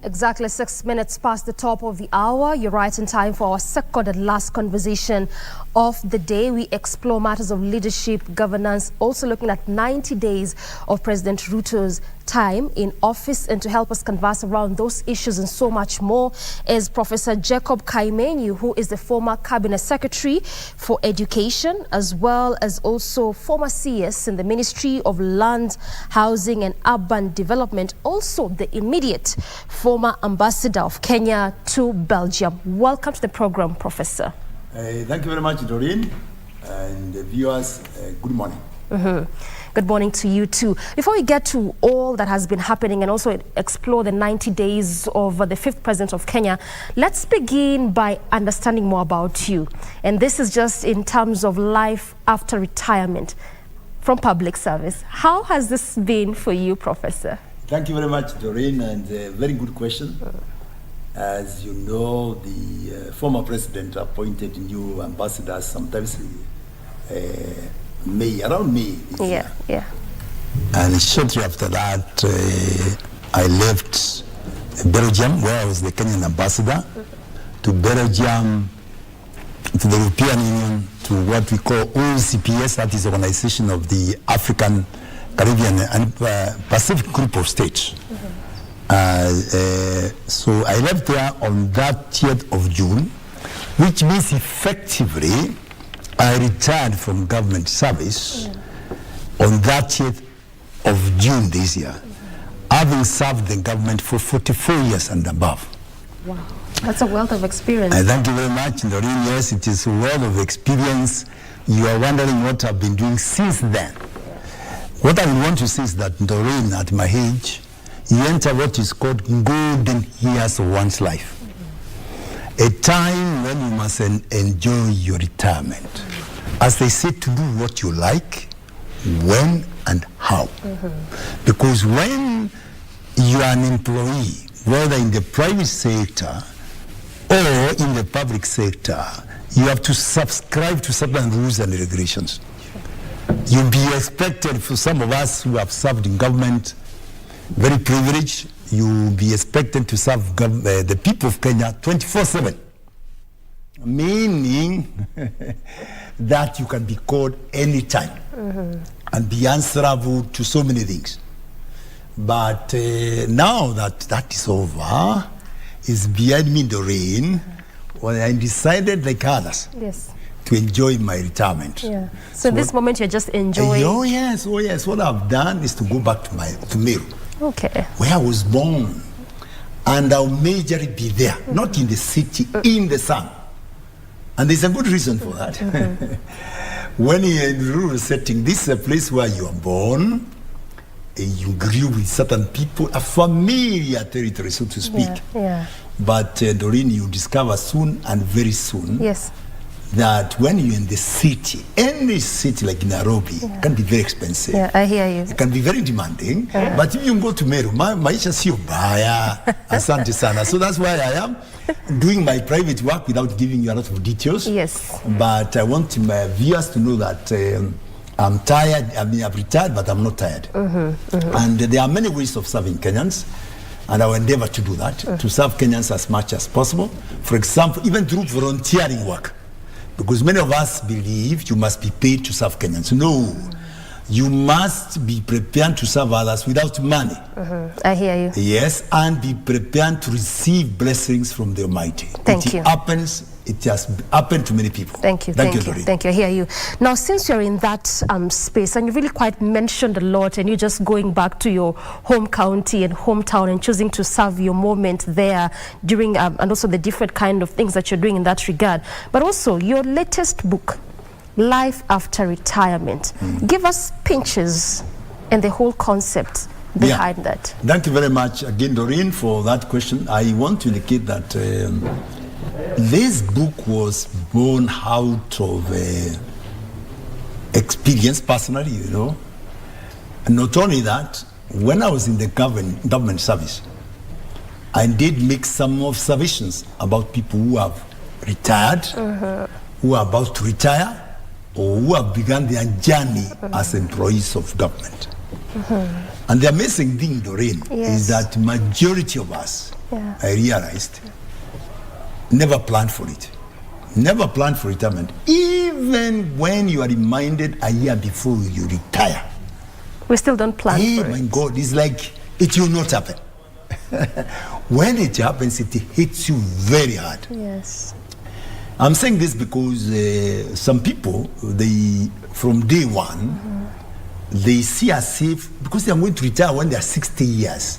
Exactly 6 minutes past the top of the hour. You're right in time for our second and last conversation of the day. We explore matters of leadership, governance, also looking at 90 days of President Ruto's time in office. And to help us converse around those issues and so much more is Professor Jacob Kaimenyi, who is the former Cabinet Secretary for Education, as well as also former CS in the Ministry of Land, Housing and Urban Development, also the immediate former Ambassador of Kenya to Belgium. Welcome to the program, Professor. Thank you very much, Doreen, and the viewers, good morning. Good morning to you too. Before we get to all that has been happening and also explore the 90 days of the 5th President of Kenya, let's begin by understanding more about you. And this is just in terms of life after retirement from public service. How has this been for you, Professor? Thank you very much, Doreen, and a very good question. As you know, the former president appointed new ambassadors sometimes around May this year. Yeah. And shortly after that, I left Belgium, where I was the Kenyan ambassador, to Belgium, to the European Union, to what we call OCPS, that is the Organization of the African, Caribbean and Pacific Group of States. So I left there on that 30th of June, which means effectively I retired from government service on that 30th of June this year, having served the government for 44 years and above. Wow, that's a wealth of experience. Thank you very much, Doreen. Yes, it is a wealth of experience. You are wondering what I've been doing since then. What I want to say is that, Doreen, at my age, you enter what is called golden years of one's life. A time when you must enjoy your retirement. As they say, to do what you like, when and how. Because when you are an employee, whether in the private sector or in the public sector, you have to subscribe to certain rules and regulations. You'll be expected, for some of us who have served in government, very privileged, you'll be expected to serve the people of Kenya 24/7. Meaning that you can be called anytime and be answerable to so many things. But now that that is over, it's behind me, Doreen, when I decided, like others, to enjoy my retirement. So this moment you're just enjoying? Oh yes. What I've done is to go back to Meru, where I was born, and I'll majorly be there, not in the city, in the sun. And there's a good reason for that. When you're in rural setting, this is a place where you are born, you grew with certain people, a familiar territory, so to speak. But Doreen, you discover soon and very soon that when you're in the city, any city like Nairobi can be very expensive. I hear you. It can be very demanding. But if you go to Meru, maisha sio baya. Asante sana. So that's why I am doing my private work without giving you a lot of details. But I want my viewers to know that I'm tired. I mean, I've retired, but I'm not tired. And there are many ways of serving Kenyans. And I will endeavor to do that, to serve Kenyans as much as possible. For example, even through volunteering work. Because many of us believe you must be paid to serve Kenyans. No, you must be prepared to serve others without money. I hear you. Yes, and be prepared to receive blessings from the Almighty. Thank you. It has happened to many people. Thank you. Thank you. I hear you. Now, since you're in that space, and you really quite mentioned a lot, and you're just going back to your home county and hometown and choosing to serve your moment there during, and also the different kind of things that you're doing in that regard. But also, your latest book, Life After Retirement. Give us pinches and the whole concept behind that. Thank you very much again, Doreen, for that question. I want to indicate that this book was born out of experience personally, you know. And not only that, when I was in the government service, I did make some observations about people who have retired, who are about to retire, or who have begun their journey as employees of government. And the amazing thing, Doreen, is that majority of us I realized, never plan for it. Never plan for retirement. Even when you are reminded a year before you retire. We still don't plan for it. My God, it's like it will not happen. When it happens, it hits you very hard. Yes. I'm saying this because some people, they from day one, they see as if, because they are going to retire when they are 60 years.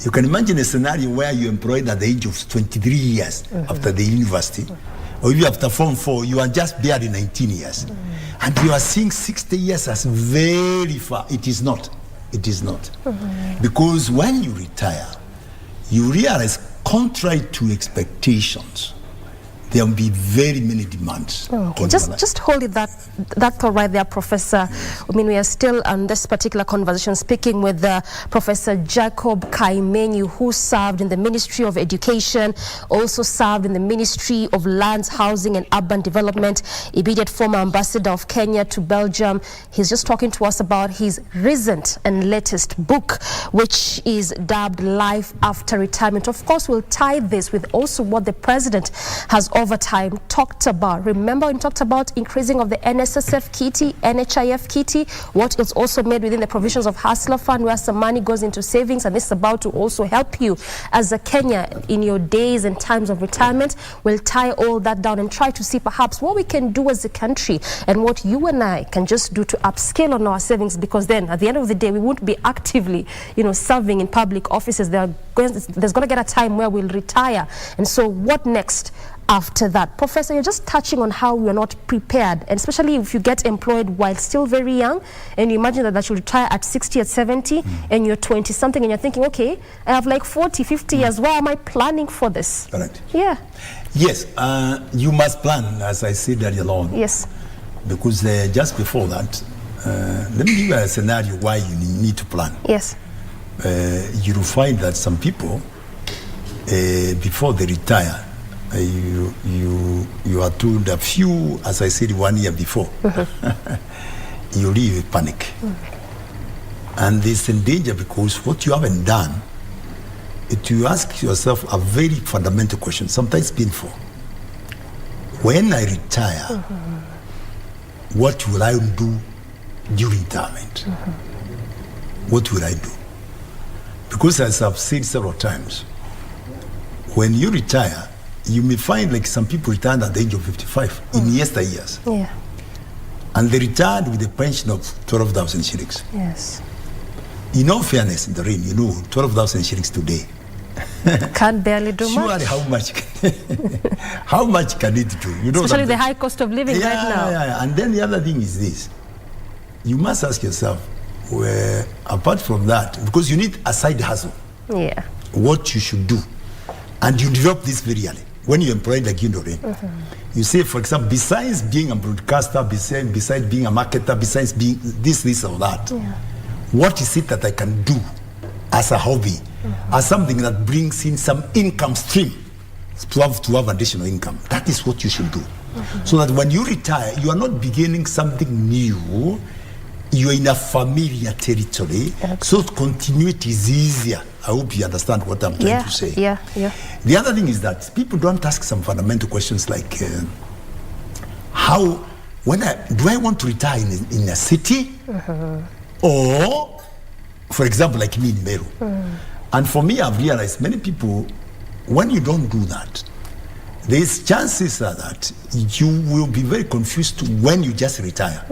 You can imagine a scenario where you're employed at the age of 23 years after the university, or if you after Form 4, you are just barely 19 years. And you are seeing 60 years as very far. It is not. It is not. Because when you retire, you realize, contrary to expectations, there will be very many demands. Okay, just hold it that thought right there, Professor. I mean, we are still on this particular conversation speaking with Professor Jacob Kaimenyi, who served in the Ministry of Education, also served in the Ministry of Lands, Housing and Urban Development, immediate former ambassador of Kenya to Belgium. He's just talking to us about his recent and latest book, which is dubbed Life After Retirement. Of course, we'll tie this with also what the president has over time talked about. Remember, when talked about increasing of the NSSF kitty, NHIF kitty, what is also made within the provisions of Hustler Fund, where some money goes into savings, and this is about to also help you as a Kenya in your days and times of retirement. We'll tie all that down and try to see perhaps what we can do as a country and what you and I can just do to upscale on our savings, because then at the end of the day, we won't be actively, serving in public offices. There's going to get a time where we'll retire. And so what next after that? Professor, you're just touching on how we are not prepared, and especially if you get employed while still very young, and you imagine that you retire at 60, at 70, and you're 20 something, and you're thinking, okay, I have like 40, 50 years. Why am I planning for this? Correct. Yeah. Yes, you must plan, as I said earlier on. Yes. Because just before that, let me give you a scenario why you need to plan. Yes. You'll find that some people, before they retire, you are told a few, as I said 1 year before, you live with panic. And this in danger, because what you haven't done, you ask yourself a very fundamental question, sometimes painful. When I retire, what will I do during retirement? What will I do? Because as I've said several times, when you retire, you may find like some people retired at the age of 55 in yesteryears. Yeah. And they retired with a pension of 12,000 shillings. Yes. In all fairness, Doreen, 12,000 shillings today. Can't barely do much. How much can it do? Especially the high cost of living right now. Yeah. And then the other thing is this. You must ask yourself, apart from that, because you need a side hustle. Yeah. What you should do. And you develop this very early. When you're employed like you, Doreen, you say, for example, besides being a broadcaster, besides being a marketer, besides being this or that, what is it that I can do as a hobby, as something that brings in some income stream to have additional income? That is what you should do. So that when you retire, you are not beginning something new, you are in a familiar territory, so continuity is easier. I hope you understand what I'm trying to say. Yeah. The other thing is that people don't ask some fundamental questions like, do I want to retire in a city? Or, for example, like me in Meru. And for me, I've realized many people, when you don't do that, there's chances that you will be very confused when you just retire.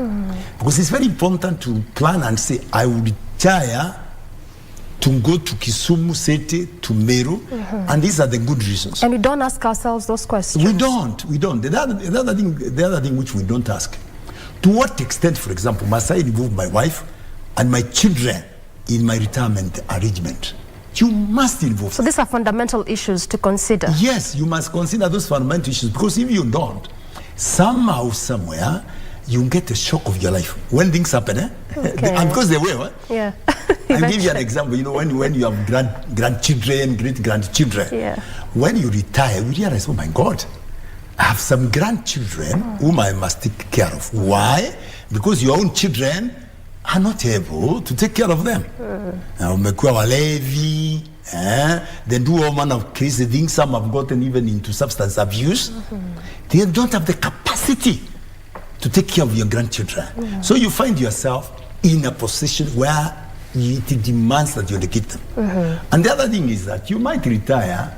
Because it's very important to plan and say, I will retire to go to Kisumu City, to Meru, and these are the good reasons. And we don't ask ourselves those questions. We don't. The other thing which we don't ask, to what extent, for example, must I involve my wife and my children in my retirement arrangement? You must involve. So these are fundamental issues to consider. Yes, you must consider those fundamental issues, because if you don't, somehow, somewhere, you get a shock of your life when things happen. And because they will. Yeah. I'll give you an example. When you have grandchildren, great-grandchildren, when you retire, you realize, oh my God, I have some grandchildren whom I must take care of. Why? Because your own children are not able to take care of them. They do all manner of crazy things. Some have gotten even into substance abuse. They don't have the capacity to take care of your grandchildren. So you find yourself in a position where it demands that you educate them. And the other thing is that you might retire,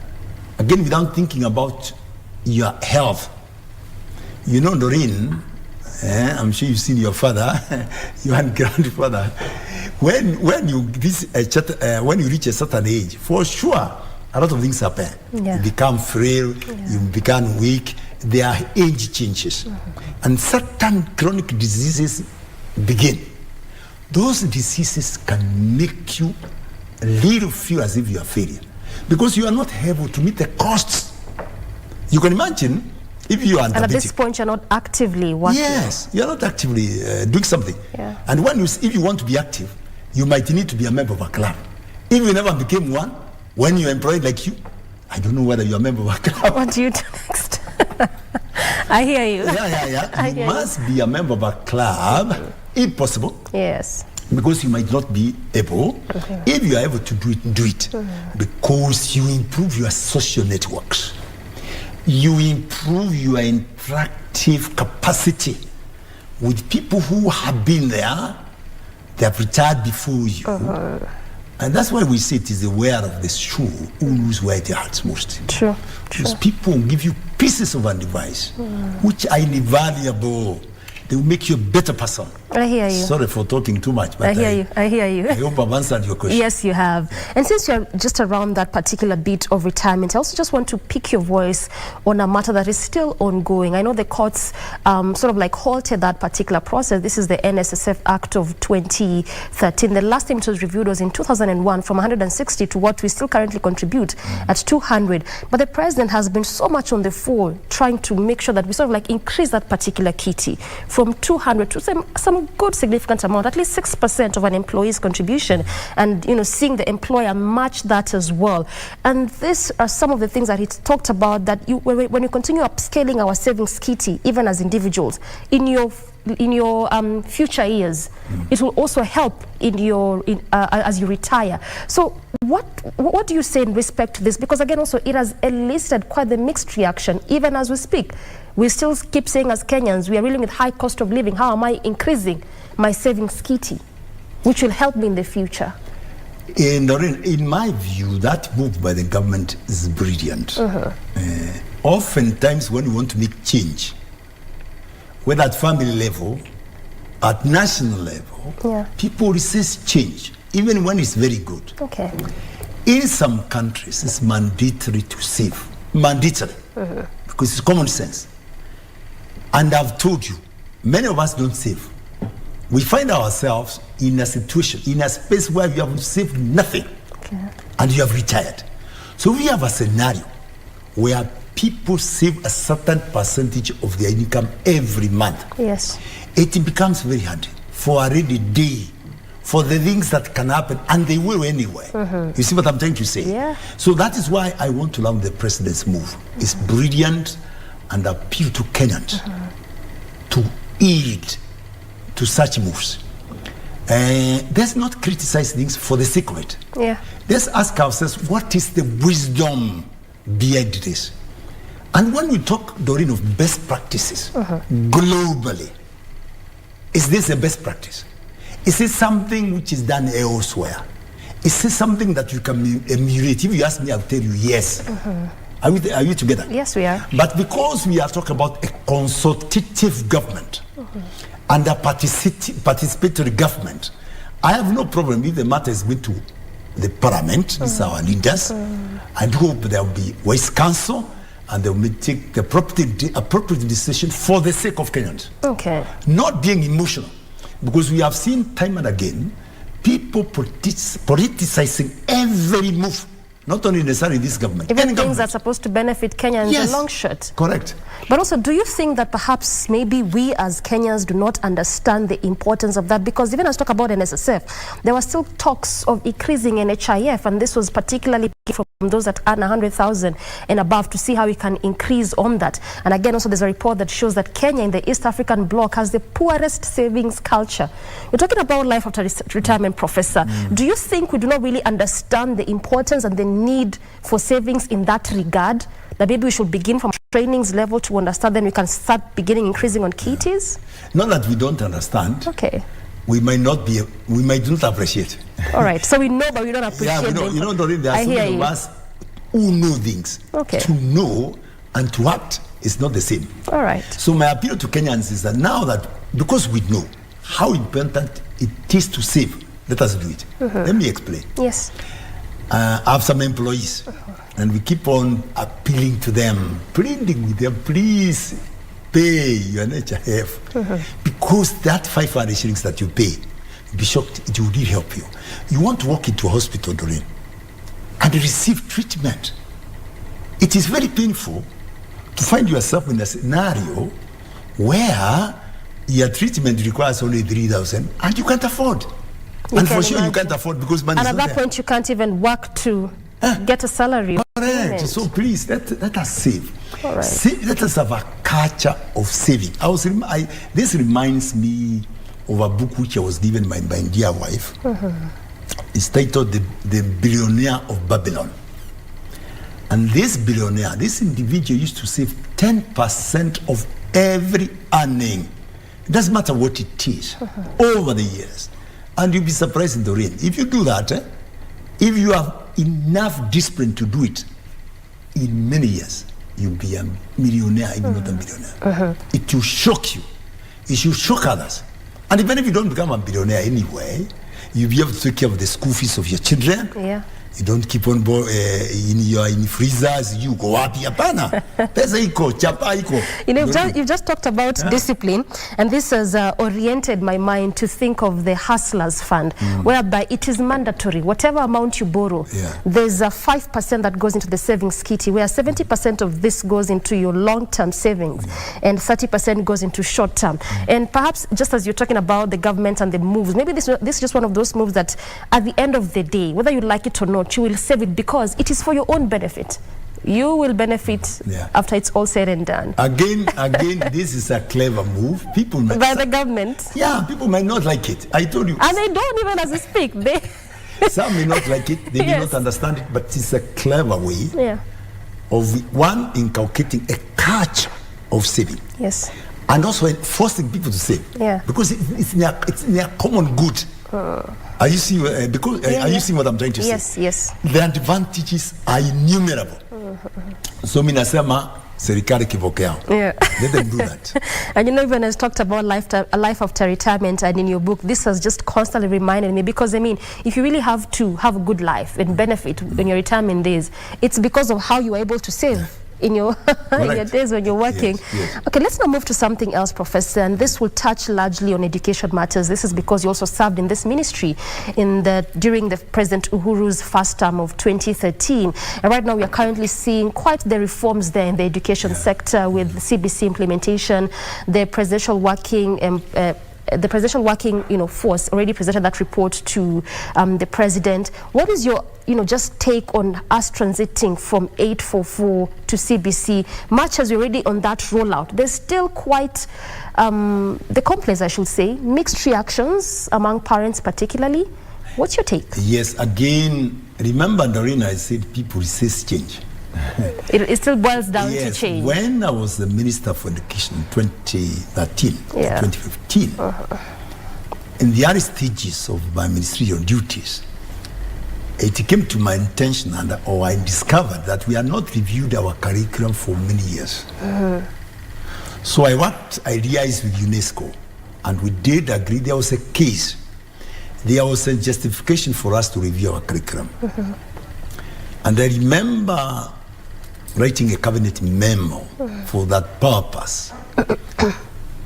again, without thinking about your health. You know, Doreen, I'm sure you've seen your father, your grandfather. When you reach a certain age, for sure, a lot of things happen. You become frail, you become weak. There are age changes, and certain chronic diseases begin. Those diseases can make you a little feel as if you are failing, because you are not able to meet the costs. You can imagine if you are diabetic. And at this point, you're not actively working. Yes, you're not actively doing something. And if you want to be active, you might need to be a member of a club. If you never became one, when you're employed like you, I don't know whether you're a member of a club. What do you do next? I hear you. You must be a member of a club, if possible. Yes. Because you might not be able. If you are able to do it. Because you improve your social networks. You improve your interactive capacity with people who have been there. They have retired before you. And that's why we say it is the wearer of the shoe who knows where it hurts most. True. Because people will give you pieces of advice which are invaluable. They will make you a better person. I hear you. Sorry for talking too much, but I hear you. I hope I've answered your question. Yes, you have. And since you're just around that particular bit of retirement, I also just want to pick your voice on a matter that is still ongoing. I know the courts sort of like halted that particular process. This is the NSSF Act of 2013. The last time it was reviewed was in 2001, from 160 to what we still currently contribute at 200. But the president has been so much on the fore trying to make sure that we sort of like increase that particular kitty from 200 to some good significant amount, at least 6% of an employee's contribution, and seeing the employer match that as well. And these are some of the things that he talked about, that when you continue upscaling our savings kitty, even as individuals, in your future years, it will also help as you retire. So what do you say in respect to this? Because again, also it has elicited quite the mixed reaction, even as we speak. We still keep saying, as Kenyans, we are dealing with high cost of living. How am I increasing my savings kitty, which will help me in the future? In my view, that move by the government is brilliant. Oftentimes, when you want to make change, whether at family level, at national level, people resist change, even when it's very good. In some countries, it's mandatory to save. Mandatory. Because it's common sense. And I've told you, many of us don't save. We find ourselves in a situation, in a space where you have saved nothing, and you have retired. So we have a scenario where people save a certain percentage of their income every month. Yes. It becomes very hard for a rainy day, for the things that can happen, and they will anyway. You see what I'm trying to say? Yeah. So that is why I want to love the president's move. It's brilliant, and appeal to Kenyans to yield to such moves. Let's not criticize things for the sake of it. Let's ask ourselves, what is the wisdom behind this? And when we talk, Doreen, of best practices globally, is this a best practice? Is it something which is done elsewhere? Is this something that you can emulate? If you ask me, I'll tell you yes. Are we together? Yes, we are. But because we are talking about a consultative government and a participatory government, I have no problem if the matter is going to the parliament. These are our leaders. I hope there will be wise counsel, and they will take the appropriate decision for the sake of Kenyans. Not being emotional. Because we have seen time and again people politicizing every move Not only necessarily this government. Even things that are supposed to benefit Kenya in the long shot. Correct. But also, do you think that perhaps maybe we as Kenyans do not understand the importance of that? Because even as talk about NSSF, there were still talks of increasing NHIF, and this was particularly from those that earn 100,000 and above, to see how we can increase on that. And again, also there's a report that shows that Kenya in the East African bloc has the poorest savings culture. We're talking about life after retirement, Professor. Do you think we do not really understand the importance and the need for savings in that regard, that maybe we should begin from trainings level to understand, then we can start beginning increasing on KTs? Not that we don't understand. Okay. We might not appreciate. All right. So we know, but we don't appreciate. Yeah, Doreen, there are so many of us who know things. Okay. To know and to act is not the same. All right. So my appeal to Kenyans is that now that, because we know how important it is to save, let us do it. Let me explain. Yes. I have some employees, and we keep on appealing to them, pleading with them, please pay your NHIF. Because that 500 shillings that you pay, you'll be shocked, it will really help you. You want to walk into a hospital, Doreen, and receive treatment. It is very painful to find yourself in a scenario where your treatment requires only 3,000 and you can't afford. And for sure you can't afford because money is not there. And at that point you can't even work to get a salary. Correct. So please, let us save. All right. Let us have a culture of saving. This reminds me of a book which I was given by my dear wife. It's titled The Billionaire of Babylon. And this billionaire, this individual used to save 10% of every earning. It doesn't matter what it is, over the years. And you'll be surprised, Doreen, if you do that, if you have enough discipline to do it, in many years, you'll be a millionaire, even not a billionaire. It will shock you. It should shock others. And even if you don't become a billionaire anyway, you'll be able to take care of the school fees of your children. Yeah. You don't keep on in freezers, you go up here, pana. You know, you've just talked about discipline, and this has oriented my mind to think of the Hustlers Fund, whereby it is mandatory. Whatever amount you borrow, there's a 5% that goes into the savings kitty, where 70% of this goes into your long-term savings, and 30% goes into short-term. And perhaps just as you're talking about the government and the moves, maybe this is just one of those moves that at the end of the day, whether you like it or not, you will save it because it is for your own benefit. You will benefit after it's all said and done. Again, this is a clever move. People might by the government. Yeah, people might not like it. I told you. And they don't even as we speak. Some may not like it. They may not understand it, but it's a clever way of one inculcating a culture of saving. Yes. And also forcing people to save. Yeah. Because it's in their common good. Are you seeing? Are you seeing what I'm trying to say? Yes, yes. The advantages are innumerable. So minasema serikali kivoke yao. Let them do that. And you know, even as talked about a life after retirement, and in your book, this has just constantly reminded me, because I mean, if you really have to have a good life and benefit in your retirement days, it's because of how you are able to save. In your in your days when you're working. Yes. Okay, let's now move to something else, Professor, and this will touch largely on education matters. This is because you also served in this ministry during the President Uhuru's first term of 2013. And right now we are currently seeing quite the reforms there in the education sector with the CBC implementation, the presidential working force already presented that report to the president. What is your just take on us transiting from 844 to CBC? Much as we're already on that rollout, there's still quite the complex, I should say, mixed reactions among parents particularly. What's your take? Yes, again, remember, Doreen, I said people resist change. It still boils down to change. When I was the Minister for Education in 2013 2015, in the early stages of my ministerial duties, it came to my attention I discovered that we had not reviewed our curriculum for many years. So I liaised with UNESCO, and we did agree there was a case. There was a justification for us to review our curriculum. And I remember writing a cabinet memo for that purpose.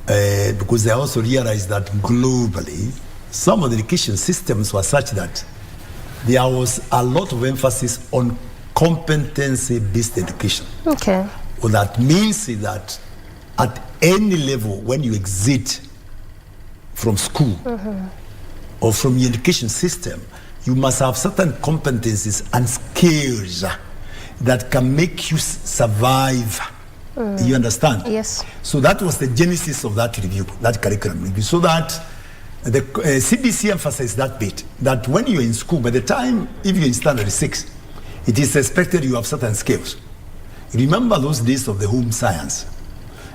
Because I also realized that globally, some of the education systems were such that there was a lot of emphasis on competency-based education. Okay. What that means is that at any level, when you exit from school or from the education system, you must have certain competencies and skills that can make you survive. You understand? Yes. So that was the genesis of that review, that curriculum review, so that the CBC emphasized that bit, that when you're in school, by the time, if you're in standard 6, it is expected you have certain skills. Remember those days of the home science.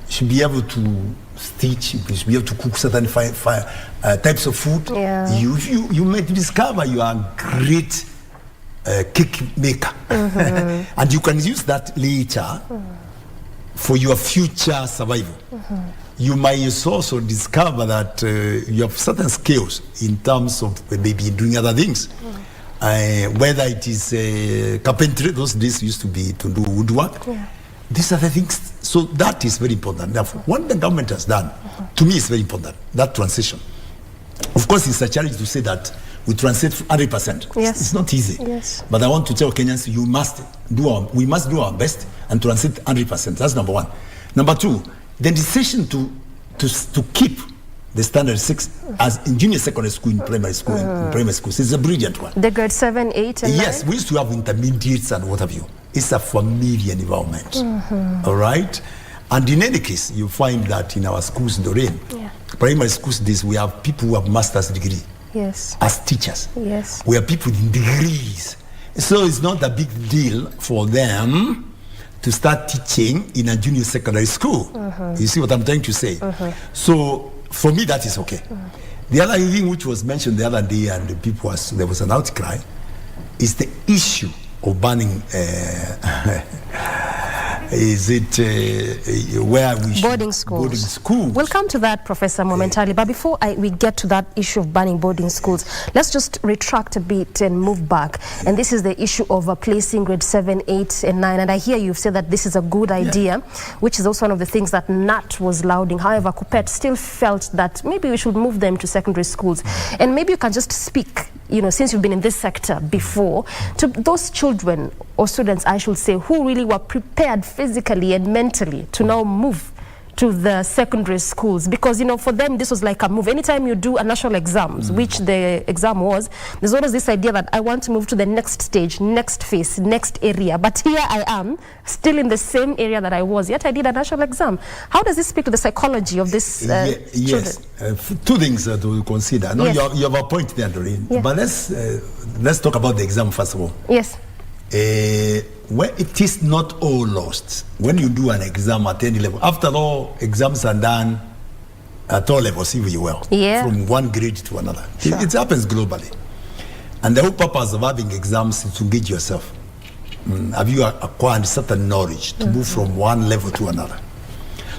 You should be able to stitch, you should be able to cook certain types of food. Yeah. You may discover you are a great cake maker. And you can use that later for your future survival. You might also discover that you have certain skills in terms of maybe doing other things. Whether it is carpentry, those days used to be to do woodwork. Yeah. These are the things. So that is very important. Therefore, what the government has done, to me, is very important, that transition. Of course, it's a challenge to say that we translate 100%. Yes. It's not easy. Yes. But I want to tell Kenyans, we must do our best and translate 100%. That's number one. Number two, the decision to keep the standard 6 as in junior secondary school, in primary school, in primary schools is a brilliant one. The grade 7, 8, and 9? Yes, we used to have intermediates and what have you. It's a familiar environment. All right? And in any case, you find that in our schools, Doreen, primary schools, we have people who have master's degree. Yes. As teachers. Yes. We have people in degrees. So it's not a big deal for them to start teaching in a junior secondary school. You see what I'm trying to say? So for me, that is okay. The other thing which was mentioned the other day, and the people there was an outcry, is the issue of banning. Is it where we boarding schools? Boarding schools. We'll come to that, Professor, momentarily. But before we get to that issue of banning boarding schools, let's just retract a bit and move back. And this is the issue of placing grade 7, 8, and 9. And I hear you've said that this is a good idea, which is also one of the things that Nat was lauding. However, Kupet still felt that maybe we should move them to secondary schools. And maybe you can just speak, since you've been in this sector before, to those children or students, I should say, who really were prepared physically and mentally to now move to the secondary schools, because for them this was like a move. Anytime you do a national exams, which the exam was, there's always this idea that I want to move to the next stage, next phase, next area, but here I am still in the same area that I was, yet I did a national exam. How does this speak to the psychology of this yes, two things to consider. No, yes. you have a point there, Doreen, but let's talk about the exam first of all. Yes. Well, it is not all lost when you do an exam at any level. After all, exams are done at all levels, if you will, from one grade to another. Sure. It happens globally. And the whole purpose of having exams is to gauge yourself. Have you acquired certain knowledge to move from one level to another?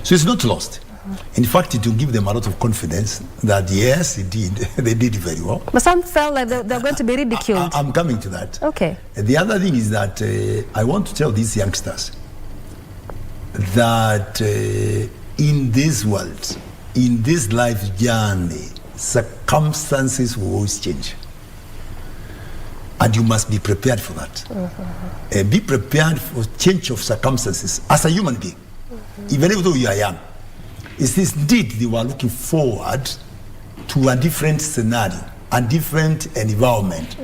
So it's not lost. In fact, it will give them a lot of confidence that, yes, indeed, they did very well. But some felt like they're going to be ridiculed. I'm coming to that. Okay. The other thing is that I want to tell these youngsters that in this world, in this life journey, circumstances will always change. And you must be prepared for that. Be prepared for change of circumstances as a human being, even though you are young. It is indeed they were looking forward to a different scenario, a different environment.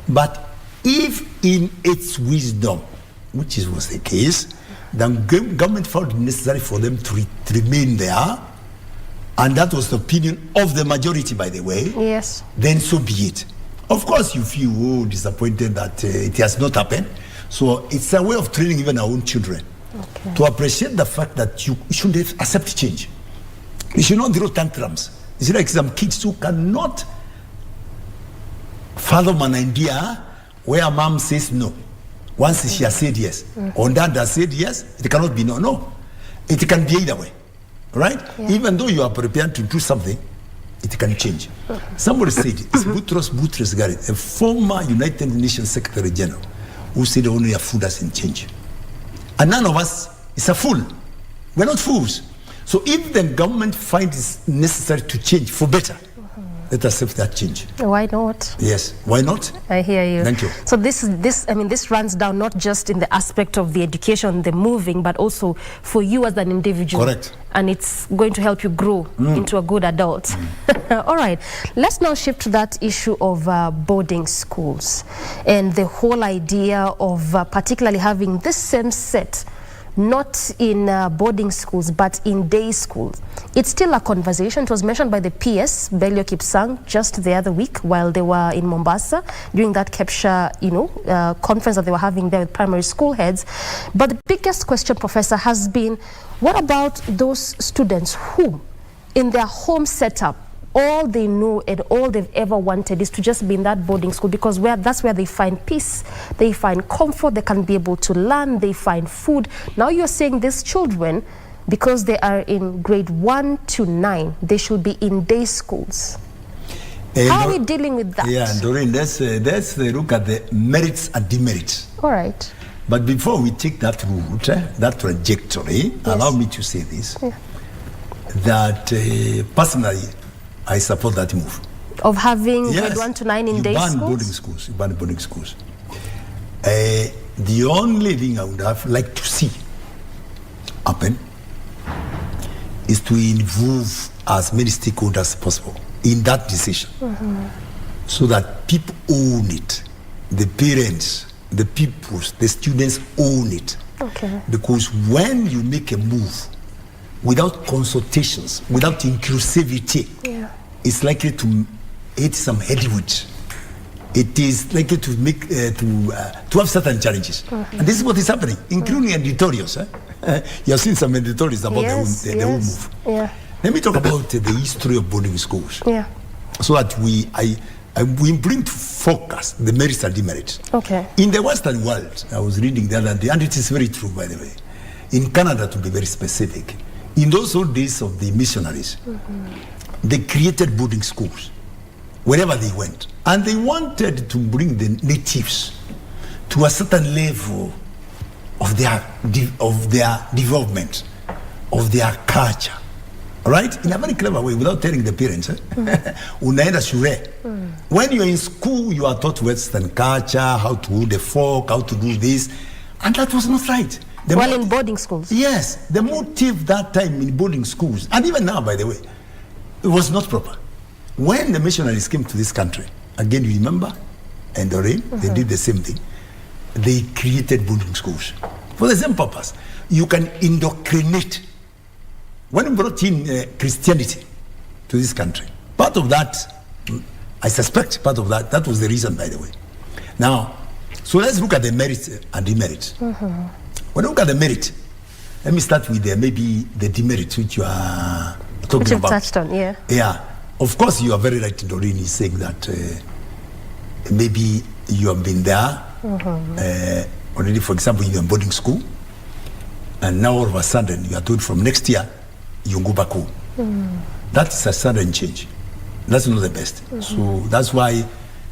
But if in its wisdom, which was the case, the government found it necessary for them to remain there, and that was the opinion of the majority, by the way, yes, then so be it. Of course, you feel disappointed that it has not happened. So it's a way of training even our own children. To appreciate the fact that you should accept change. You should not throw tantrums. It's like some kids who cannot fathom an idea where mom says no. Once she has said yes, or dad has said yes, it cannot be no. No. It can be either way. Right? Yeah. Even though you are prepared to do something, it can change. Somebody said, it's Boutros Boutros-Ghali, a former United Nations Secretary General, who said only a fool doesn't change. And none of us is a fool. We're not fools. So if the government finds it necessary to change for better, Let us accept that change. Why not? Yes, why not? I hear you. Thank you. So this runs down not just in the aspect of the education, the moving, but also for you as an individual. Correct. And it's going to help you grow into a good adult. All right, let's now shift to that issue of boarding schools and the whole idea of particularly having this same set, not in boarding schools, but in day schools. It's still a conversation. It was mentioned by the PS, Belio Kipsang, just the other week while they were in Mombasa during that KEPSHA, conference that they were having there with primary school heads. But the biggest question, Professor, has been, what about those students who, in their home setup, all they know and all they've ever wanted is to just be in that boarding school, because that's where they find peace, they find comfort, they can be able to learn, they find food. Now you're saying these children, because they are in grade 1 to 9, they should be in day schools. How are we dealing with that? Yeah, Doreen, let's look at the merits and demerits. All right. But before we take that route, that trajectory, allow me to say this, that personally, I support that move. Of having grade 1 to 9 in day schools? You ban boarding schools. The only thing I would have liked to see happen is to involve as many stakeholders as possible in that decision, so that people own it, the parents, the pupils, the students own it. Okay. Because when you make a move without consultations, without inclusivity, it's likely to hit some headwinds. It is likely to make to have certain challenges, and this is what is happening, including editorials. You have seen some editorials about the whole move. Yeah. Let me talk about the history of boarding schools. Yeah. So that we bring to focus the merits and demerits. Okay. In the Western world, I was reading the other day, and it is very true, by the way. In Canada, to be very specific, in those old days of the missionaries, they created boarding schools wherever they went, and they wanted to bring the natives to a certain level of their development, of their culture. Right? In a very clever way, without telling the parents. Unaenda shule. When you're in school, you are taught Western culture, how to hold the fork, how to do this, and that was not right. In boarding schools? Yes. The motive that time in boarding schools, and even now, by the way, it was not proper. When the missionaries came to this country, again, you remember, and Doreen, they did the same thing. They created boarding schools for the same purpose. You can indoctrinate. When we brought in Christianity to this country, part of that, I suspect part of that was the reason, by the way. Now, so let's look at the merits and demerits. When we look at the merit, let me start with maybe the demerits which you are talking which you've about. Touched on, yeah. Yeah, of course you are very right, Doreen, is saying that maybe you have been there already, for example, in your boarding school, and now all of a sudden you are told from next year you go back home. That's a sudden change. That's not the best. So that's why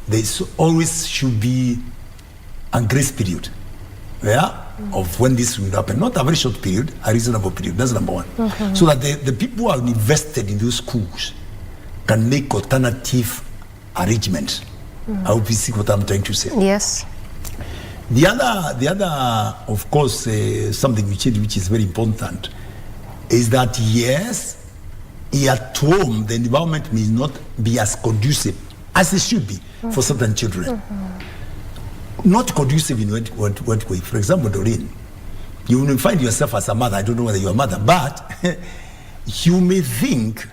there always should be a grace period, of when this will happen. Not a very short period, a reasonable period. That's number one. So that the people who are invested in those schools can make alternative arrangements. I hope you see what I'm trying to say. Yes. The other, of course, something which is very important is that, yes, at home, the environment may not be as conducive as it should be for certain children. Not conducive in what way. For example, Doreen, you will find yourself as a mother, I don't know whether you're a mother, but you may think,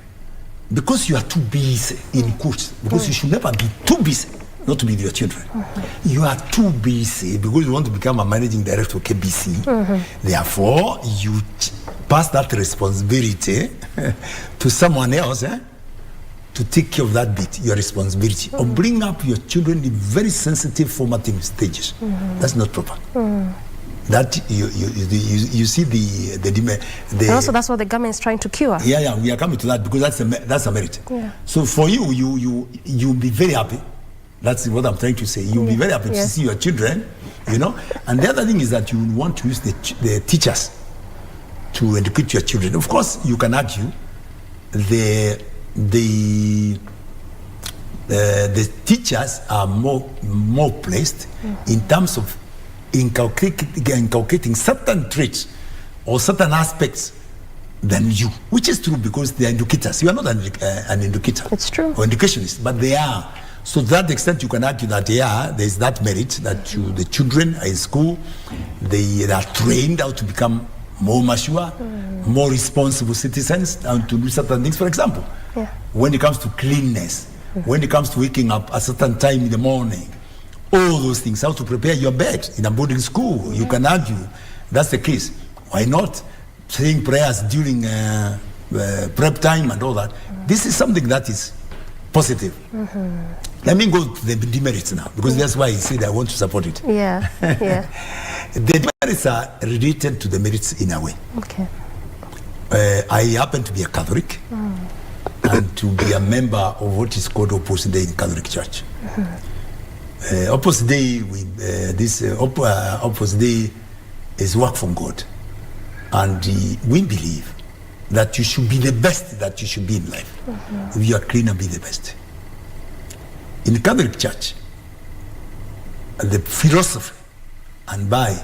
because you are too busy, in quotes, because you should never be too busy not to be with your children. You are too busy because you want to become a managing director of KBC. Therefore, you pass that responsibility to someone else to take care of that bit, your responsibility, or bring up your children in very sensitive formative stages. That's not proper. That you see the and also that's what the government is trying to cure. Yeah, we are coming to that because that's a merit. So for you'll be very happy. That's what I'm trying to say. You'll be very happy to see your children, And the other thing is that you want to use the teachers to educate your children. Of course, you can argue the The teachers are more placed in terms of inculcating certain traits or certain aspects than you, which is true because they are educators. You are not an educator. It's true. Or educationist, but they are. So to that extent, you can argue that, yeah, there is that merit that the children are in school, they are trained how to become more mature, more responsible citizens, and to do certain things. For example, when it comes to cleanliness, when it comes to waking up at a certain time in the morning, all those things, how to prepare your bed in a boarding school, you can argue that's the case. Why not saying prayers during prep time and all that? This is something that is positive. Let me go to the demerits now, because that's why I said I want to support it. Yeah, yeah. The demerits are related to the merits in a way. Okay. I happen to be a Catholic and to be a member of what is called Opus Dei in Catholic Church. Opus Dei, Opus Dei is work from God, and we believe that you should be the best that you should be in life. If you are clean, and be the best. In the Catholic Church, the philosophy and by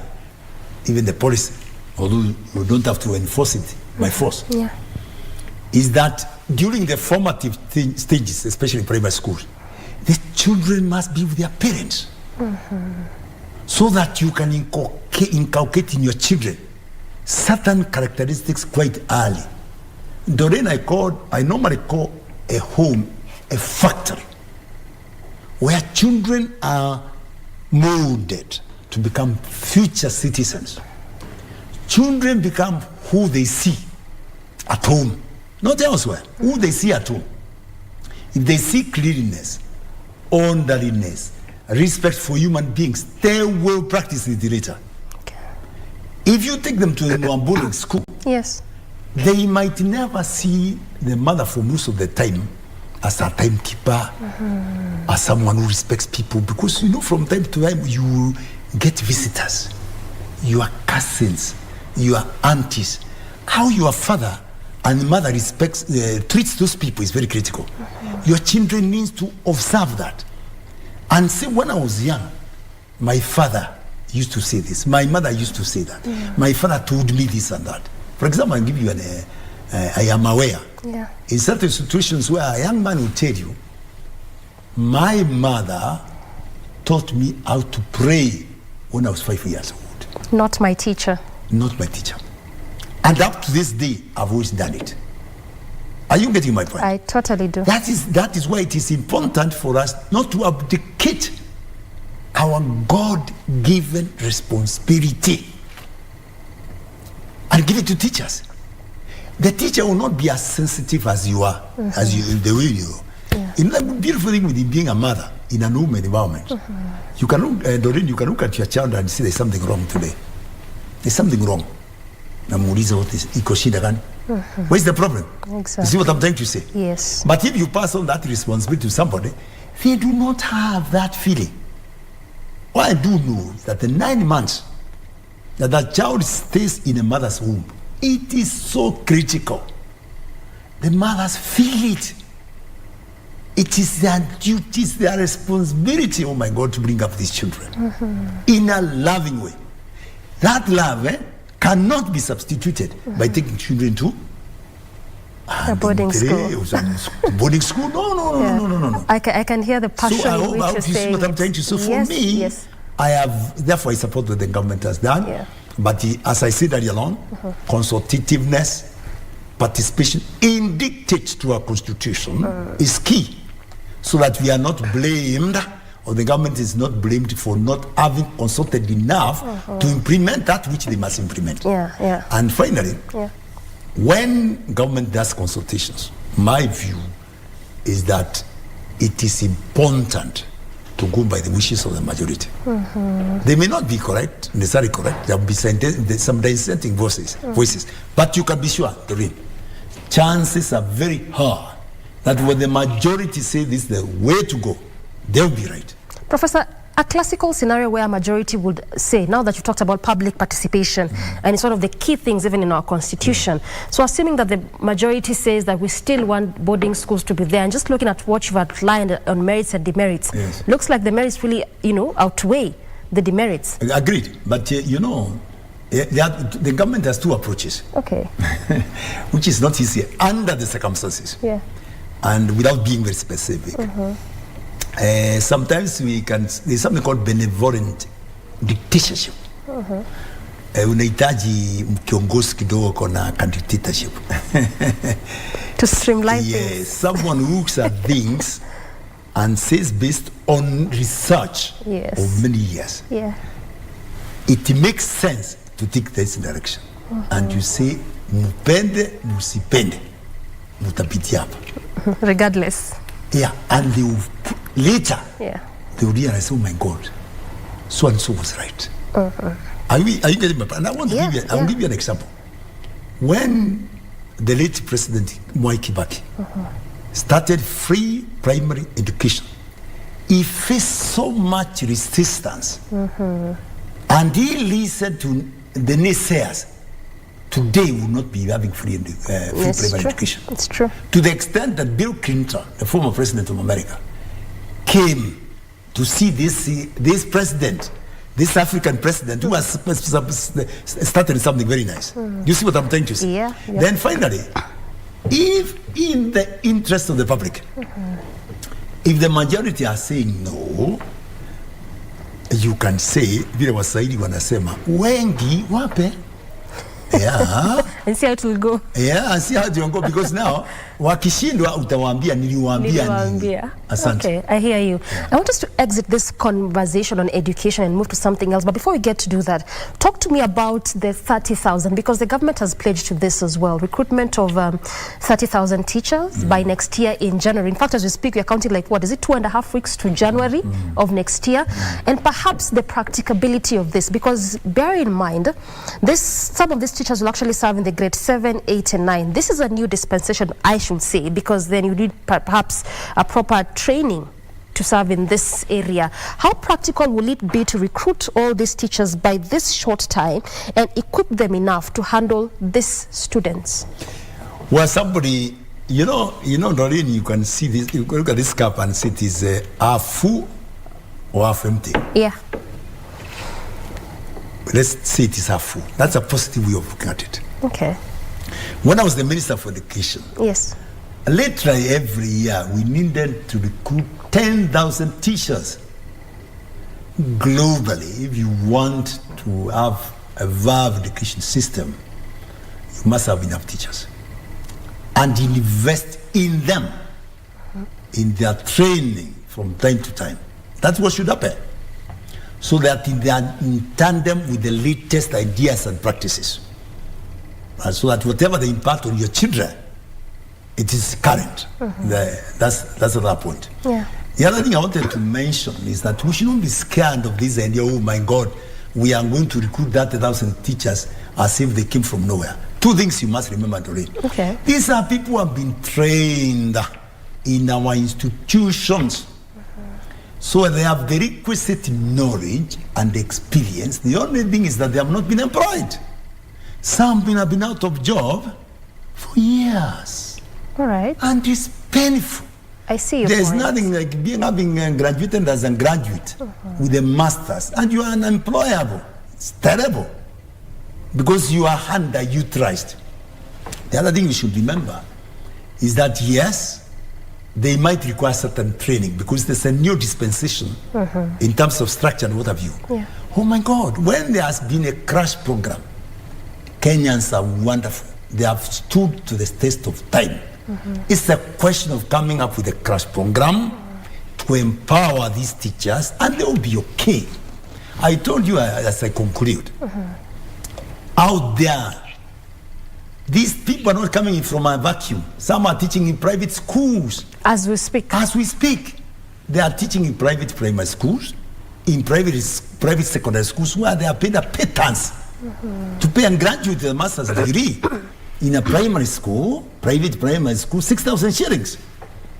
even the policy, although you don't have to enforce it by force, is that during the formative stages, especially in primary school, the children must be with their parents, so that you can inculcate in your children certain characteristics quite early. Doreen, I normally call a home a factory where children are molded to become future citizens. Children become who they see at home, not elsewhere, who they see at home. If they see cleanliness, orderliness, respect for human beings, they will practice it later. If you take them to a boarding school, they might never see the mother for most of the time as a timekeeper, as someone who respects people, because from time to time you get visitors, your cousins, your aunties. How your father and mother treats those people is very critical. Your children need to observe that. And see, when I was young, my father used to say this, my mother used to say that, my father told me this and that. For example, I'll give you I am aware. In certain situations where a young man will tell you, my mother taught me how to pray when I was 5 years old. Not my teacher. Not my teacher. And up to this day, I've always done it. Are you getting my point? I totally do. That is why it is important for us not to abdicate our God-given responsibility and give it to teachers. The teacher will not be as sensitive as you are, the way you are. The beautiful thing with being a mother in an home environment, you can look, Doreen, you can look at your child and see there's something wrong today. There's something wrong. Where's the problem? Exactly. You see what I'm trying to say? Yes. But if you pass on that responsibility to somebody, they do not have that feeling. What I do know is that the 9 months that that child stays in a mother's womb, it is so critical. The mothers feel it. It is their duty, it's their responsibility, oh my God, to bring up these children in a loving way. That love cannot be substituted by taking children to a boarding school. Boarding school? No. I can hear the passion so in which you're saying. What I'm trying to say. So for me, therefore I support what the government has done. But as I said earlier on, consultativeness, participation in dictates to our constitution is key, so that we are not blamed, or the government is not blamed for not having consulted enough to implement that which they must implement. And finally, when government does consultations, my view is that it is important to go by the wishes of the majority. They may not be necessarily correct. There will be some dissenting voices. But you can be sure, Doreen, chances are very high that when the majority say this is the way to go, they'll be right. Professor, a classical scenario where a majority would say, now that you talked about public participation, and it's one of the key things even in our constitution. So assuming that the majority says that we still want boarding schools to be there, and just looking at what you've outlined on merits and demerits, looks like the merits really, outweigh the demerits. Agreed. But, the government has two approaches. Okay. Which is not easy under the circumstances. Yeah. And without being very specific. Sometimes there's something called benevolent dictatorship. Unahitaji kiongozi kidogo kona dictatorship. To streamline things. Yes, someone who looks at things and says based on research of many years. Yeah. It makes sense to take this direction. And you say, mupende, musipende, mutapitia hapa. Regardless. Yeah, and they will, later, they will realize, oh my God, so and so was right. Are you getting my point? And I want to give you, I'll give you an example. When the late President Mwai Kibaki started free primary education, he faced so much resistance, and he listened to the naysayers. Today we will not be having free primary education. It's true. To the extent that Bill Clinton, the former president of America, came to see this president, this African president, who has started something very nice. You see what I'm trying to say? Yeah. Then finally, if in the interest of the public, if the majority are saying no, you can say, vile Waswahili wanasema, wengi wape. Yeah. And see how it will go. Yeah, and see how it will go, because now wakishindwa utawaambia niliwaambia. Okay, I hear you. I want us to exit this conversation on education and move to something else. But before we get to do that, talk to me about the 30,000, because the government has pledged to this as well. Recruitment of 30,000 teachers by next year in January. In fact, as we speak, we are counting like, what is it, 2.5 weeks to January of next year? And perhaps the practicability of this, because bear in mind, some of these teachers will actually serve in the grade 7, 8, and 9. This is a new dispensation, I should say, because then you need perhaps a proper training to serve in this area. How practical will it be to recruit all these teachers by this short time and equip them enough to handle these students? Well, somebody, Doreen, you can see this, you can look at this cup and see it is half full or half empty. Yeah. Let's say it is half full. That's a positive way of looking at it. Okay. When I was the Minister for Education, literally every year we needed to recruit 10,000 teachers globally. If you want to have a valid education system, you must have enough teachers. And invest in them, in their training from time to time. That's what should happen. So that they are in tandem with the latest ideas and practices. And so that whatever the impact on your children, it is current. That's another point. Yeah. The other thing I wanted to mention is that we shouldn't be scared of this idea, oh my God, we are going to recruit 30,000 teachers as if they came from nowhere. Two things you must remember, Doreen. Okay. These are people who have been trained in our institutions. So they have the requisite knowledge and experience. The only thing is that they have not been employed. Some have been out of job for years. All right. And it's painful. I see your There's point. nothing like having graduated as a graduate with a master's and you are unemployable. It's terrible because you are underutilized. The other thing you should remember is that yes, they might require certain training because there's a new dispensation in terms of structure and what have you. Yeah. Oh my God, when there has been a crash program, Kenyans are wonderful. They have stood to the test of time. It's a question of coming up with a crash program to empower these teachers and they will be okay. I told you as I conclude, out there, these people are not coming in from a vacuum. Some are teaching in private schools. As we speak. As we speak. They are teaching in private primary schools, in private secondary schools where they are paid a pittance to pay and graduate a master's degree. In a primary school, private primary school, 6,000 shillings.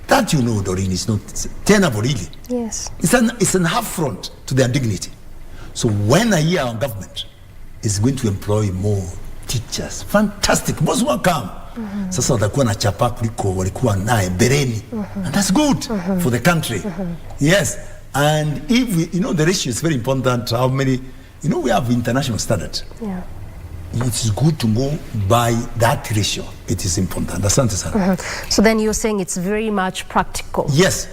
That, you know, Doreen, is not tenable really. Yes. It's an affront to their dignity. So when I hear our government is going to employ more teachers, fantastic, most welcome. Sasa watakuwa na chapa kuliko walikuwa naye bereni. And that's good for the country. Yes. And if we, you know, the ratio is very important. How many, you know, we have international standards. Yeah. It is good to go by that ratio. It is important. Asante sana. So then you're saying it's very much practical. Yes.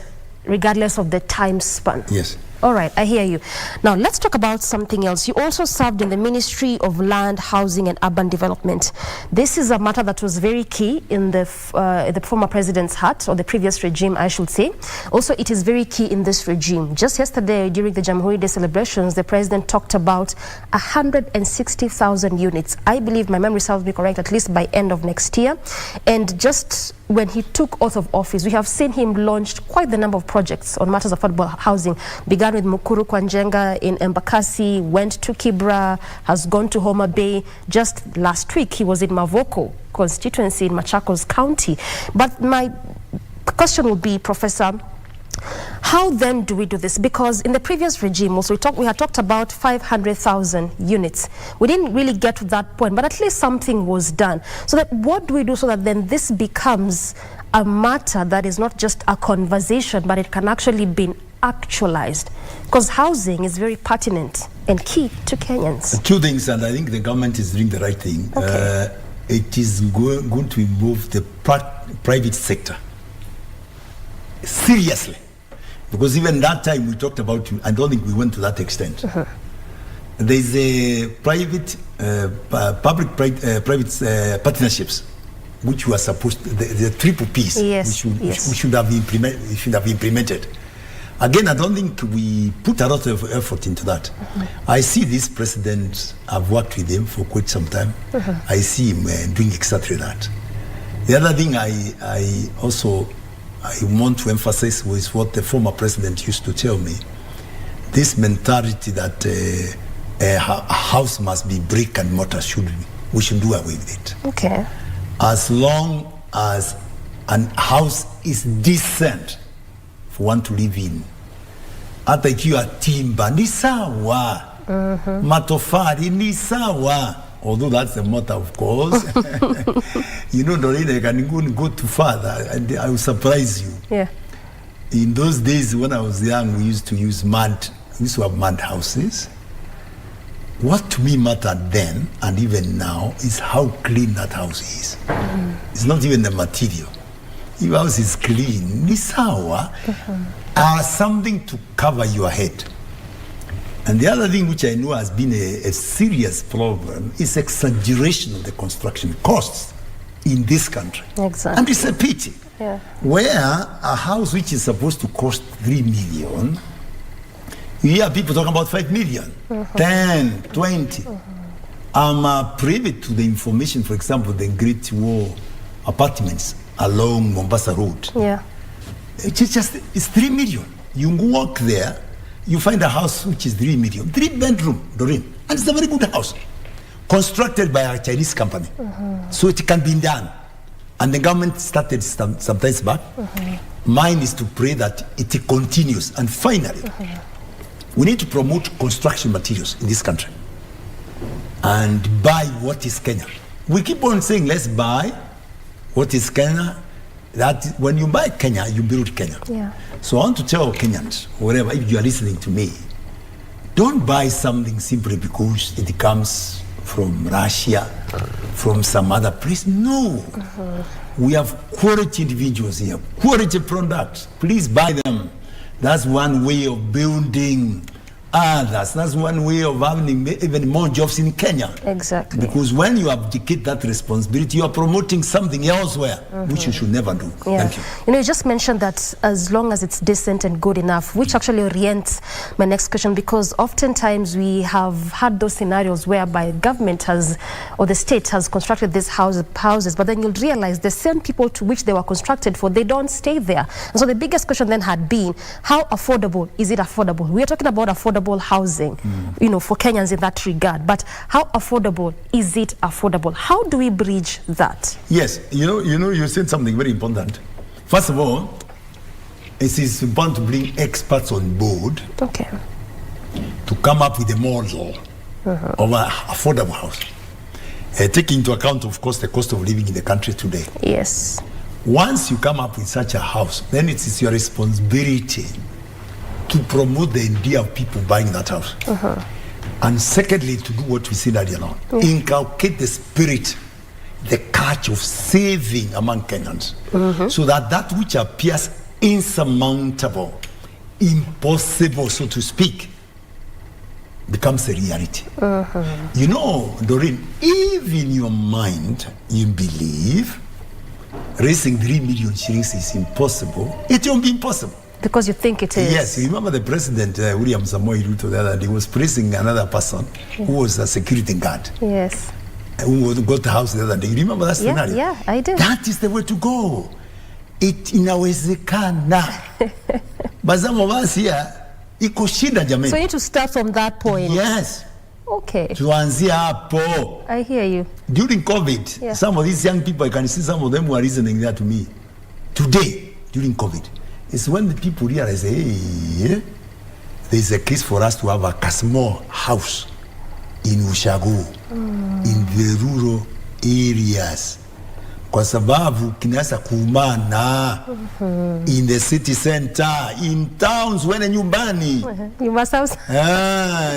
Regardless of the time span. Yes. All right, I hear you. Now, let's talk about something else. You also served in the Ministry of Land, Housing and Urban Development. This is a matter that was very key in the former president's heart, or the previous regime, I should say. Also, it is very key in this regime. Just yesterday, during the Jamhuri Day celebrations, the president talked about 160,000 units. I believe, my memory serves me correct, at least by end of next year. And just when he took oath of office, we have seen him launch quite the number of projects on matters of affordable housing. Began with Mukuru kwa Njenga in Embakasi, went to Kibra, has gone to Homa Bay. Just last week, he was in Mavoko constituency in Machakos County. But my question will be, Professor, how then do we do this? Because in the previous regime also we had talked about 500,000 units. We didn't really get to that point, but at least something was done. So that what do we do so that then this becomes a matter that is not just a conversation, but it can actually be actualized? Because housing is very pertinent and key to Kenyans. Two things, and I think the government is doing the right thing. Okay. It is going to involve the private sector seriously. Because even that time we talked about, I don't think we went to that extent. There's a private, public-private partnerships, which were supposed to, the triple Ps, yes, we should have implemented. Again, I don't think we put a lot of effort into that. I see this president, I've worked with him for quite some time. I see him doing exactly that. The other thing I want to emphasize was what the former president used to tell me. This mentality that a house must be brick and mortar, we should do away with it. Okay. As long as a house is decent for one to live in. Hata ikiwa timba ni sawa. Matofari ni sawa. Although that's the matter, of course. You know, Doreen, I can go too far, and I will surprise you. Yeah. In those days when I was young, we used to have mud houses. What to me mattered then, and even now, is how clean that house is. It's not even the material. If your house is clean, ni sawa, something to cover your head. And the other thing which I know has been a serious problem is exaggeration of the construction costs in this country. Exactly. And it's a pity. Yeah. Where a house which is supposed to cost 3 million, you hear people talking about 5 million, 10, 20. I'm privy to the information, for example, the Great Wall apartments along Mombasa Road. Yeah. It's 3 million. You walk there, you find a house which is 3 million, 3-bedroom, Doreen, and it's a very good house, constructed by a Chinese company. So it can be done. And the government started some time back. Mine is to pray that it continues. And finally, we need to promote construction materials in this country and buy what is Kenya. We keep on saying, let's buy what is Kenya. That when you buy Kenya, you build Kenya. Yeah. So I want to tell Kenyans, wherever, if you are listening to me, don't buy something simply because it comes from Russia, from some other place. No. We have quality individuals here, quality products. Please buy them. That's one way of building others. That's one way of having even more jobs in Kenya. Exactly. Because when you abdicate that responsibility, you are promoting something elsewhere, which you should never do. Yeah. Thank you. You know, you just mentioned that as long as it's decent and good enough, which actually orients my next question, because oftentimes we have had those scenarios whereby government has, or the state has constructed these houses, but then you'll realize the same people to which they were constructed for, they don't stay there. And so the biggest question then had been, how affordable is it affordable? We are talking about affordable housing, you know, for Kenyans in that regard, but how affordable is it affordable? How do we bridge that? Yes, you know, you said something very important. First of all, It is important to bring experts on board to come up with a model of an affordable house, taking into account, of course, the cost of living in the country today. Yes. Once you come up with such a house, then it is your responsibility to promote the idea of people buying that house. And secondly, to do what we said earlier on, inculcate the spirit, the culture of saving among Kenyans, so that which appears insurmountable, impossible, so to speak, becomes a reality. You know, Doreen, if in your mind you believe raising 3 million shillings is impossible, it won't be impossible. Because you think it is. Yes, you remember the president, William Samoei Ruto, the other day was praising another person who was a security guard. Yes. Who got the house the other day. You remember that scenario? Yeah, I do. That is the way to go. It inawezekana. But some of us here, iko shida jamani. So you need to start from that point. Yes. Okay. Tuanzia hapo. I hear you. During COVID, some of these young people, I can see some of them were reasoning that to me. Today, during COVID, it's when the people realize, hey, there's a case for us to have a small house in Ushago, in the rural areas. Kwa sababu kinaweza kuumana in the city center, in towns, when nyumbani. You must have.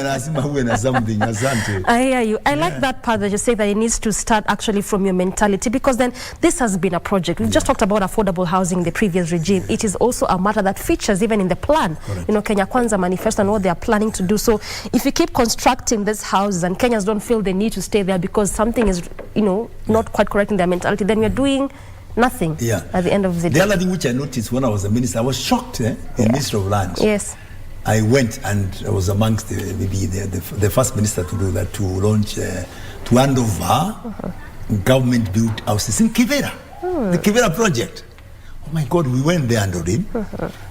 Lazima uwe na something. Asante. I hear you. I like that part that you say that it needs to start actually from your mentality, because then this has been a project. We've just talked about affordable housing in the previous regime. It is also a matter that features even in the plan. Correct. You know, Kenya Kwanza manifesto and what they are planning to do. So if you keep constructing these houses and Kenyans don't feel the need to stay there because something is, you know, not quite correct in their mentality, then we're doing nothing at the end of the day. The other thing which I noticed when I was a minister, I was shocked in Ministry of Land. Yes. I went and I was amongst the first minister to do that, to launch, to hand over government-built houses in Kivera, the Kivera project. Oh my God, we went there and Doreen,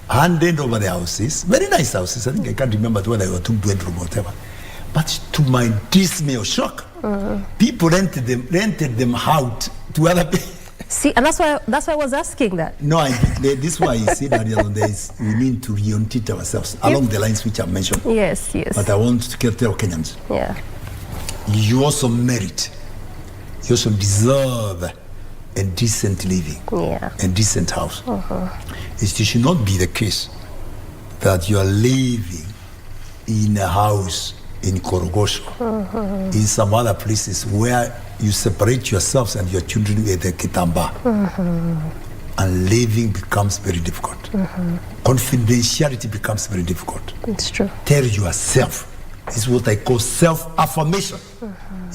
handed over the houses, very nice houses. I think I can't remember whether they were 2-bedroom or whatever. But to my dismay or shock, people rented them out to other people. See, and that's why I was asking that. No, this is why I said earlier on, we need to reorientate ourselves along the lines which I mentioned. Yes, yes. But I want to tell Kenyans, you also merit, you also deserve a decent living, a decent house. It should not be the case that you are living in a house in Korogosho, in some other places where you separate yourselves and your children with a kitamba, and living becomes very difficult. Confidentiality becomes very difficult. It's true. Tell yourself. This is what I call self-affirmation,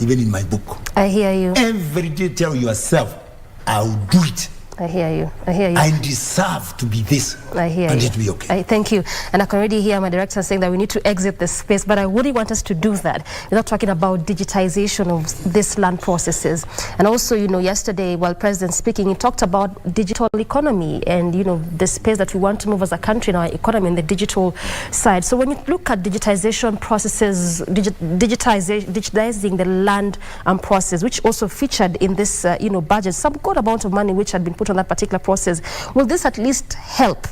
even in my book. I hear you. Every day tell yourself, I'll do it. I hear you. I hear you. I deserve to be this. I hear and you. it will be okay. Thank you. And I can already hear my director saying that we need to exit this space, but I wouldn't want us to do that without talking about digitization of this land processes. And also, you know, yesterday while President speaking, he talked about digital economy and, you know, the space that we want to move as a country in our economy in the digital side. So when you look at digitization processes, digitizing the land process, which also featured in this, you know, budget, some good amount of money which had been put on that particular process, will this at least help,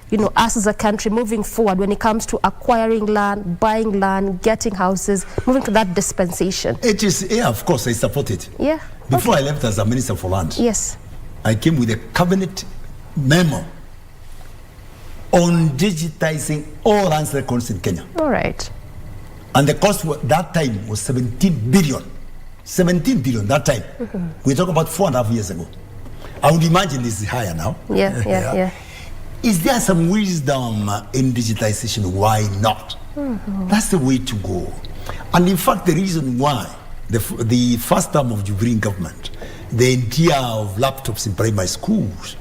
you know, us as a country moving forward when it comes to acquiring land, buying land, getting houses, moving to that dispensation? It is, yeah, of course, I support it. Yeah. Before I left as a Minister for Land, yes, I came with a cabinet memo on digitizing all land records in Kenya. All right. And the cost that time was 17 billion. 17 billion that time. We talk about 4.5 years ago. I would imagine this is higher now. Yeah. Is there some wisdom in digitization? Why not? That's the way to go. And in fact, the reason why the first term of Jubilee government, the idea of laptops in primary schools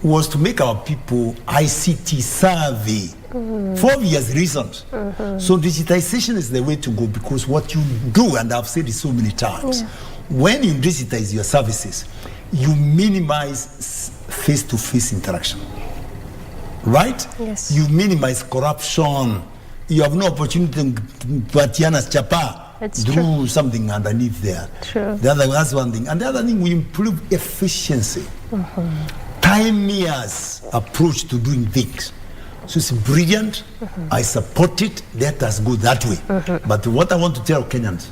was to make our people ICT savvy for obvious reasons. So digitization is the way to go, because what you do, and I've said it so many times, when you digitize your services, you minimize face-to-face interaction, right? Yes. You minimize corruption. You have no opportunity to patianas chapa. Do something underneath there. True. That's one thing. And the other thing, we improve efficiency. Timeous approach to doing things. So it's brilliant. I support it. Let us go that way. But what I want to tell Kenyans,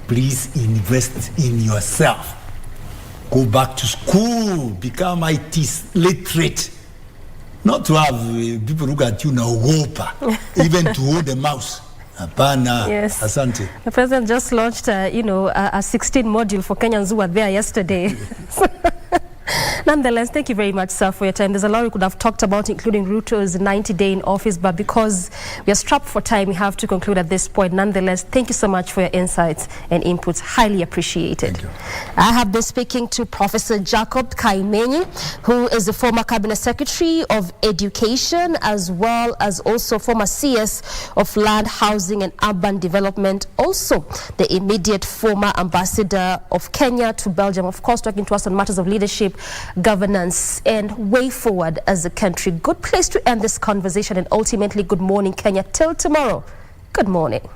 please invest in yourself. Go back to school, become IT literate. Not to have people look at you now, even to hold a mouse. Yes. Asante. The president just launched, a 16 module for Kenyans who were there yesterday. Nonetheless, thank you very much, sir, for your time. There's a lot we could have talked about, including Ruto's 90-day in office, but because we are strapped for time, we have to conclude at this point. Nonetheless, thank you so much for your insights and inputs. Highly appreciated. Thank you. I have been speaking to Professor Jacob Kaimenyi, who is the former Cabinet Secretary of Education, as well as also former CS of Land, Housing and Urban Development, also the immediate former ambassador of Kenya to Belgium, of course, talking to us on matters of leadership, governance and way forward as a country. Good place to end this conversation, and ultimately good morning, Kenya. Till tomorrow, good morning.